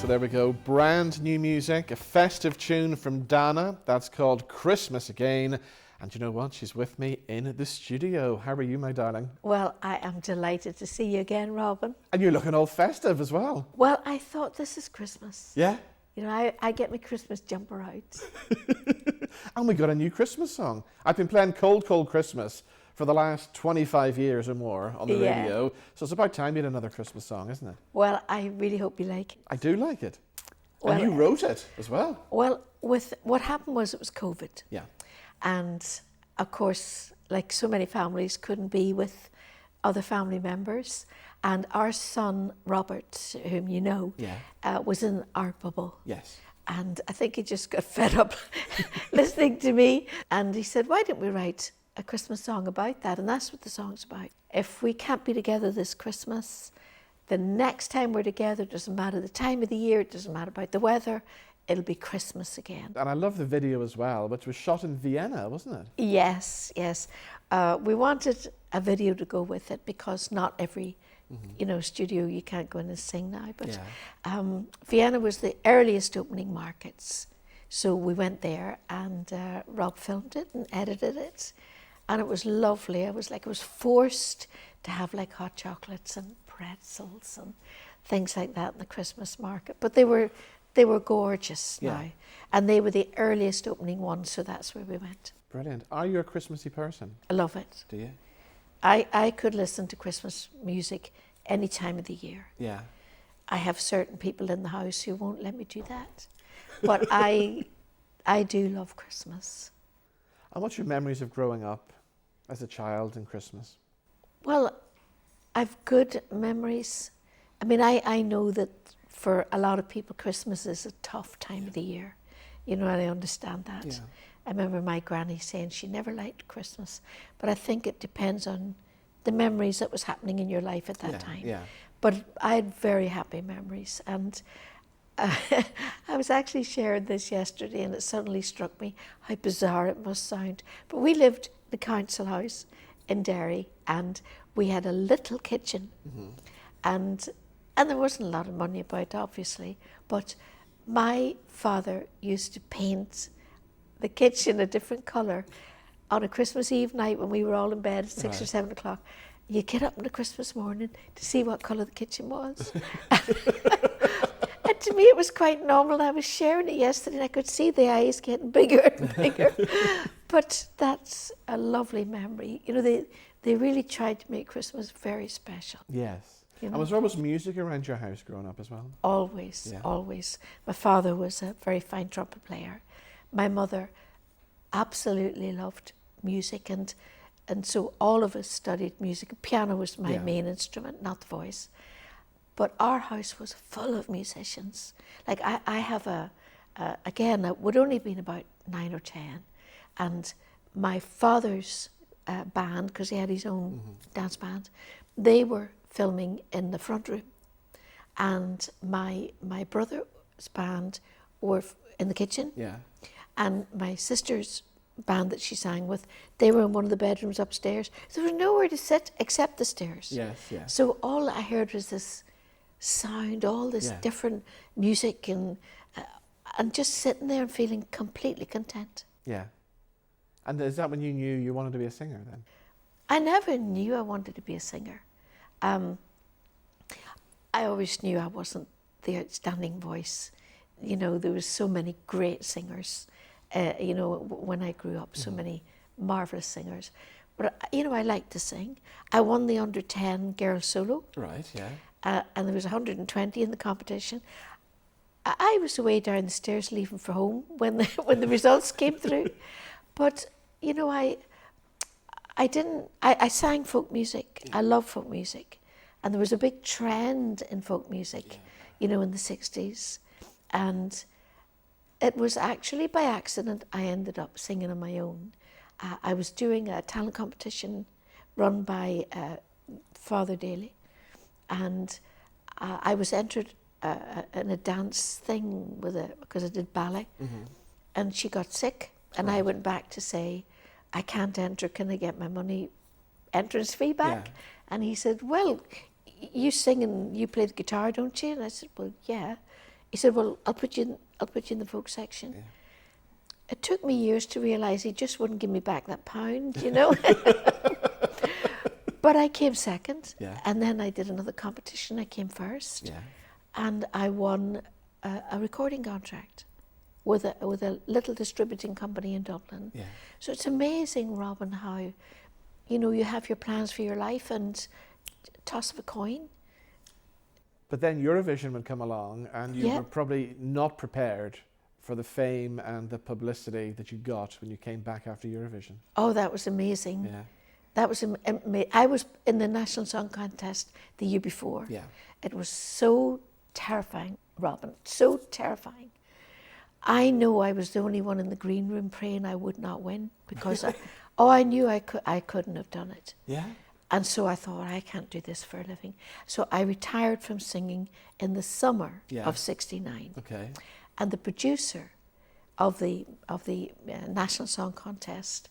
So there we go, brand new music, a festive tune from Dana. That's called Christmas Again. And you know what? She's with me in the studio. How are you, my darling? Well, I am delighted to see you again, Robin. And you're looking all festive as well. Well, I thought this is Christmas. Yeah? You know, I get my Christmas jumper out. And we got a new Christmas song. I've been playing Cold Cold Christmas for the last 25 years or more on the radio. So it's about time you had another Christmas song, isn't it? Well, I really hope you like it. I do like it. Well, and you wrote it as well. Well, what happened was it was COVID. Yeah. And of course, like so many families, couldn't be with other family members. And our son, Robert, whom you know, was in our bubble. Yes. And I think he just got fed up listening to me. And he said, why don't we write a Christmas song about that? And that's what the song's about. If we can't be together this Christmas, the next time we're together, it doesn't matter the time of the year, it doesn't matter about the weather, it'll be Christmas again. And I love the video as well, which was shot in Vienna, wasn't it? Yes, yes. We wanted a video to go with it because not every studio you can't go in and sing now. But Vienna was the earliest opening markets. So we went there and Rob filmed it and edited it. And it was lovely. I was forced to have like hot chocolates and pretzels and things like that in the Christmas market. But they were gorgeous now. And they were the earliest opening ones, so that's where we went. Brilliant. Are you a Christmassy person? I love it. Do you? I could listen to Christmas music any time of the year. Yeah. I have certain people in the house who won't let me do that. But I do love Christmas. And what's your memories of growing up as a child in Christmas? Well, I've good memories. I mean, I know that for a lot of people, Christmas is a tough time of the year. You know, and I understand that. Yeah. I remember my granny saying she never liked Christmas, but I think it depends on the memories that was happening in your life at that time. Yeah. But I had very happy memories, and I was actually sharing this yesterday, and it suddenly struck me how bizarre it must sound. But we lived in a council house in Derry, and we had a little kitchen, and there wasn't a lot of money about, obviously, but my father used to paint the kitchen a different colour on a Christmas Eve night when we were all in bed at 6 or 7 o'clock. You'd get up on a Christmas morning to see what colour the kitchen was. And to me it was quite normal. I was sharing it yesterday and I could see the eyes getting bigger and bigger. But that's a lovely memory. You know, they really tried to make Christmas very special. Yes. You know? And was there always music around your house growing up as well? Always, always. My father was a very fine trumpet player. My mother absolutely loved music, and so all of us studied music. Piano was my main instrument, not the voice. But our house was full of musicians. Like I have again, it would only been about 9 or 10, and my father's band, because he had his own dance band, they were filming in the front room, and my brother's band were in the kitchen. Yeah. And my sister's band that she sang with, they were in one of the bedrooms upstairs. There was nowhere to sit except the stairs. Yes, yes. So all I heard was this sound, all this different music, and just sitting there and feeling completely content. Yeah. And is that when you knew you wanted to be a singer then? I never knew I wanted to be a singer. I always knew I wasn't the outstanding voice. You know, there was so many great singers, when I grew up, so many marvellous singers. But, I liked to sing. I won the under 10 girl solo. Right, yeah. And there was 120 in the competition. I was away down the stairs leaving for home when the results came through. But, I sang folk music. I love folk music. And there was a big trend in folk music, in the 60s. And it was actually by accident I ended up singing on my own. I was doing a talent competition run by Father Daly, and I was entered in a dance thing because I did ballet, and she got sick, and I went back to say, I can't enter, can I get my money entrance fee back? And he said, well, you sing and you play the guitar, don't you? And I said, well, yeah. he said, well, I'll put you in the folk section. Yeah. It took me years to realise he just wouldn't give me back that £1, you know. But I came second, Yeah. and then I did another competition. I came first, Yeah. and I won a recording contract with a little distributing company in Dublin. Yeah. So it's amazing, Robin, how, you know, you have your plans for your life and toss of a coin. But then Eurovision would come along, and you Yeah. were probably not prepared for the fame and the publicity that you got when you came back after Eurovision. Oh, that was amazing. Yeah. That was amazing. I was in the National Song Contest the year before. Yeah. It was so terrifying, Robin, so terrifying. I know I was the only one in the green room praying I would not win, because I knew I couldn't have done it. Yeah. And so I thought, I can't do this for a living. So I retired from singing in the summer Yeah. of '69. Okay. And the producer of the National Song Contest,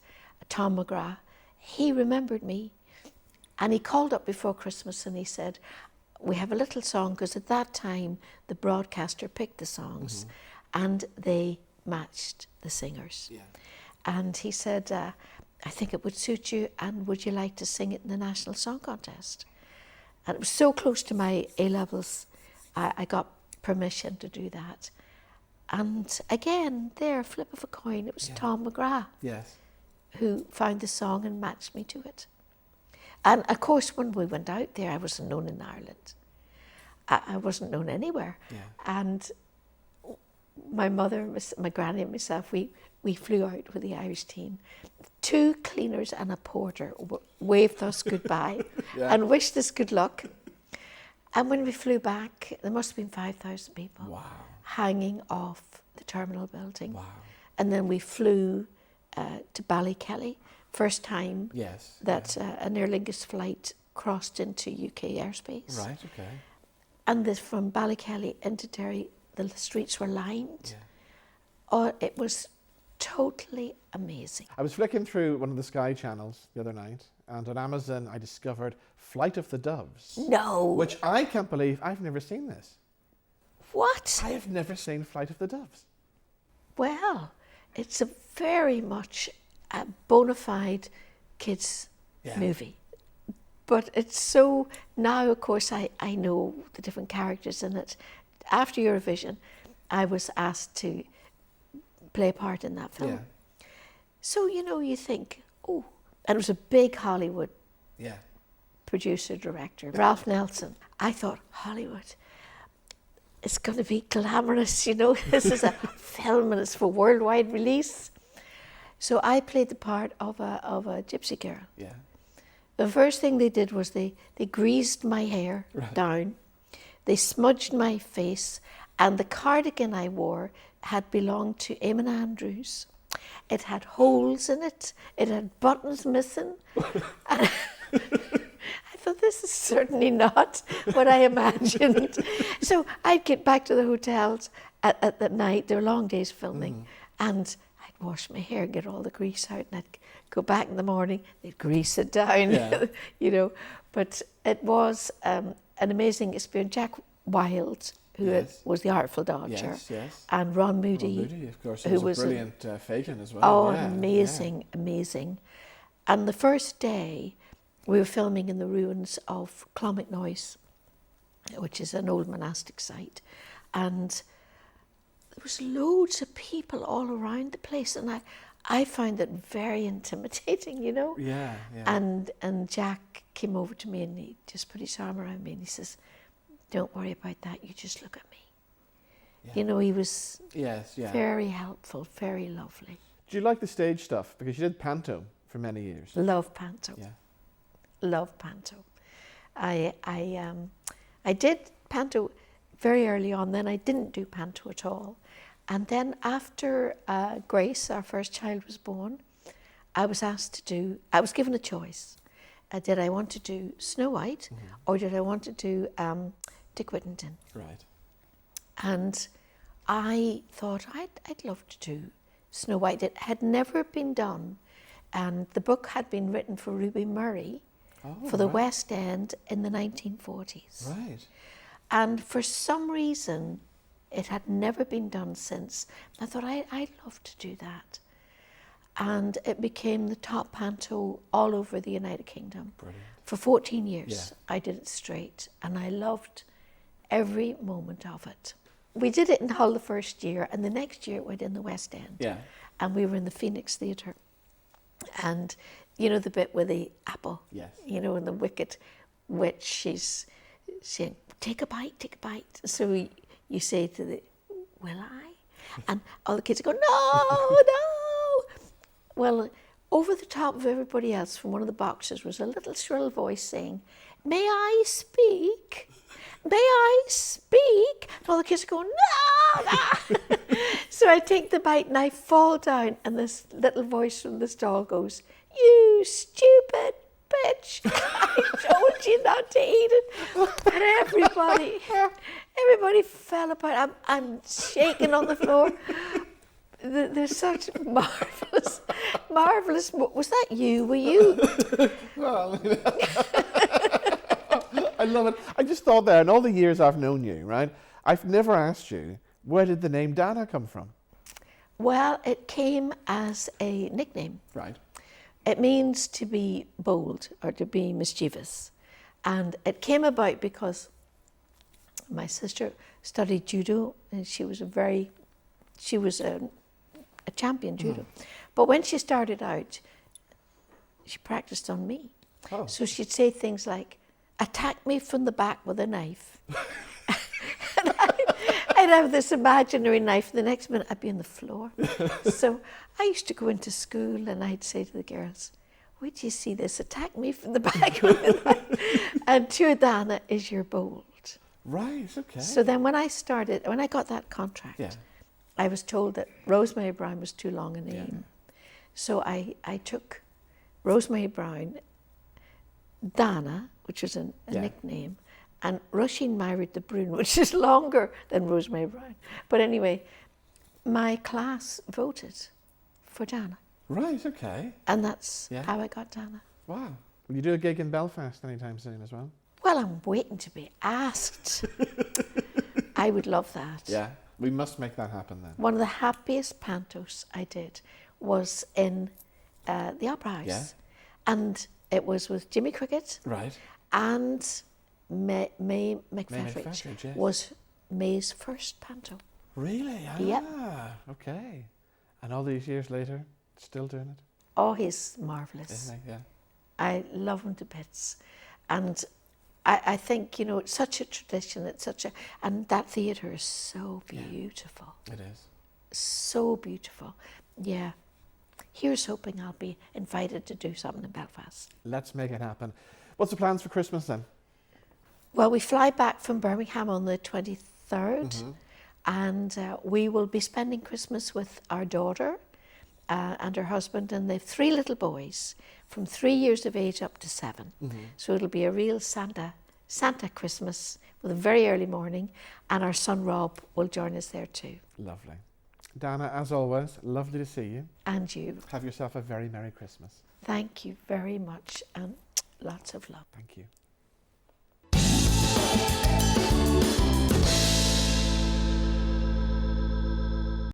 Tom McGrath, he remembered me, and he called up before Christmas and he said, we have a little song, because at that time the broadcaster picked the songs and they matched the singers. Yeah. And he said, I think it would suit you, and would you like to sing it in the National Song Contest? And it was so close to my A-levels, I got permission to do that. And again, there, flip of a coin, it was Tom McGrath Yes. who found the song and matched me to it. And of course, when we went out there, I wasn't known in Ireland. I wasn't known anywhere. Yeah. And my mother, my granny and myself, we flew out with the Irish team. 2 cleaners and a porter waved us goodbye and wished us good luck. And when we flew back, there must have been 5,000 people Wow. hanging off the terminal building. Wow. And then we flew to Ballykelly, first time Yes. that an Aer Lingus flight crossed into UK airspace. Right. Okay. And from Ballykelly into Derry, the streets were lined. Yeah. Oh, it was totally amazing. I was flicking through one of the Sky channels the other night, and on Amazon I discovered Flight of the Doves. No. Which I can't believe I've never seen this. What? I have never seen Flight of the Doves. Well, it's a very much a bona fide kids movie. But it's so, now of course I know the different characters in it. After Eurovision, I was asked to play a part in that film. Yeah. So, you know, you think, oh, and it was a big Hollywood Yeah. producer, director, Ralph Nelson. I thought, Hollywood, it's going to be glamorous, you know, this is a film and it's for worldwide release. So I played the part of a gypsy girl. Yeah. The first thing they did was they greased my hair down, they smudged my face, and the cardigan I wore had belonged to Eamon Andrews. It had holes in it, it had buttons missing. And I thought, this is certainly not what I imagined. So I'd get back to the hotels at the night, there were long days filming, and I'd wash my hair, get all the grease out, and I'd go back in the morning, they'd grease it down, you know. But it was an amazing experience. Jack Wilde, who was the Artful Dodger, and Ron Moody, Ron Moody, of course, who was a brilliant Fagin as well. Oh, amazing, amazing. And the first day, we were filming in the ruins of Clonmacnoise, which is an old monastic site, and there was loads of people all around the place, and I found it very intimidating, you know. Yeah, yeah. And Jack came over to me and he just put his arm around me and he says, "Don't worry about that. You just look at me." Yeah. You know, he was very helpful, very lovely. Do you like the stage stuff? Because you did Panto for many years. Love Panto. Yeah. Love Panto. I did Panto very early on. Then I didn't do Panto at all. And then after Grace, our first child, was born, I was given a choice. Did I want to do Snow White or did I want to do Dick Whittington? Right. And I thought I'd love to do Snow White. It had never been done, and the book had been written for Ruby Murray for the West End in the 1940s. Right. And for some reason, It had never been done since. I thought I'd love to do that. And it became the top panto all over the United Kingdom. Brilliant. For 14 years, Yeah. I did it straight, and I loved every moment of it. We did it in Hull the first year, and the next year it went in the West End. Yeah. And we were in the Phoenix Theatre. And you know the bit with the apple? Yes. You know, and the wicked witch, she's saying, take a bite, take a bite. So you say to the, will I? And all the kids go, no, no. Well, over the top of everybody else from one of the boxes was a little shrill voice saying, may I speak? May I speak? And all the kids go, no, no. So I take the bite and I fall down, and this little voice from the stall goes, you stupid bitch, I told you not to eat it. And everybody fell apart. I'm shaking on the floor. There's such marvellous, was that you? Were you? Well, I love it. I just thought there, in all the years I've known you, right, I've never asked you, where did the name Dana come from? Well, it came as a nickname. Right. It means to be bold or to be mischievous. And it came about because my sister studied judo, and she was a champion judo. But when she started out, she practiced on me. Oh. So she'd say things like, attack me from the back with a knife. And I'd have this imaginary knife, and the next minute I'd be on the floor. So I used to go into school and I'd say to the girls, wait till you see this, attack me from the back with a knife. And Tua Dana is your bold. Right, okay. So then when I got that contract, Yeah. I was told that Rosemary Brown was too long a name. Yeah. So I took Rosemary Brown, Dana, which is a nickname, and Rushing Married the Brune, which is longer than Rosemary Brown. But anyway, my class voted for Dana. Right, okay. And that's Yeah. how I got Dana. Wow. Will you do a gig in Belfast anytime soon as well? Well, I'm waiting to be asked. I would love that. Yeah. We must make that happen then. One of the happiest pantos I did was in the Opera House. Yeah. And it was with Jimmy Cricket Right. and May McFetridge. McFetridge, yes. Was May's first panto. Really? Ah, Yep. Okay. And all these years later, still doing it? Oh, he's marvellous. Isn't he? Yeah. I love him to bits. And I think, you know, it's such a tradition, and that theatre is so beautiful. It is. So beautiful. Yeah. Here's hoping I'll be invited to do something in Belfast. Let's make it happen. What's the plans for Christmas then? Well, we fly back from Birmingham on the 23rd, and we will be spending Christmas with our daughter and her husband, and they have 3 little boys from 3 years of age up to 7. So it'll be a real Santa Christmas with a very early morning, and our son Rob will join us there too. Lovely. Dana, as always, lovely to see you. And you. Have yourself a very Merry Christmas. Thank you very much, and lots of love. Thank you.